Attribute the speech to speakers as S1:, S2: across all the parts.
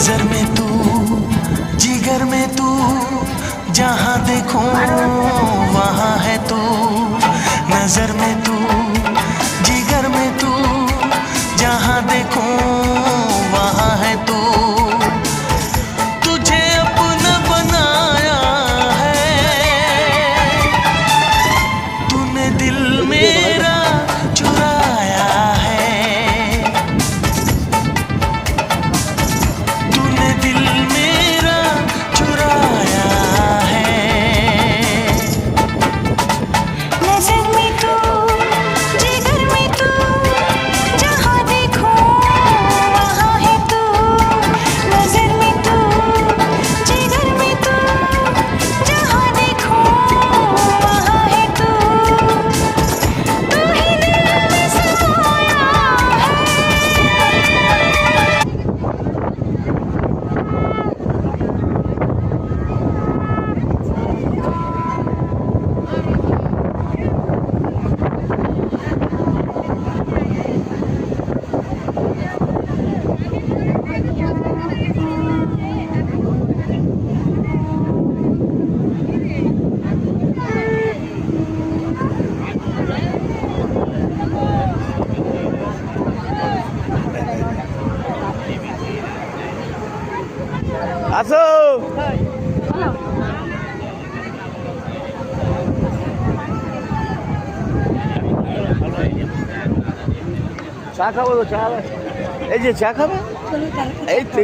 S1: नजर में तू, जिगर में तू, जहाँ देखूं वहाँ है तू। नजर में तू, जिगर में तू, जहाँ देखूं वहाँ है तू। तुझे अपना बनाया है, तूने दिल मेरा चुराया है, तूने दिल मेरा चुराया है।
S2: नजर में तू, जिगर में तू, जहाँ देखो वहाँ है तू। नजर में तू, जिगर में तू, जहाँ देखो वहाँ है तू। तू ही दिल में समाया
S3: আসো চা খাবো তো চা এই যে চা খাবে এই তো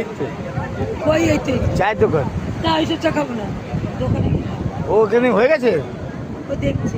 S4: কই এইতে
S3: চায়ের দোকান
S4: না এসে চা খাবো না দোকানে গিয়ে
S3: ও ওখানে হয়ে গেছে
S4: ও দেখছি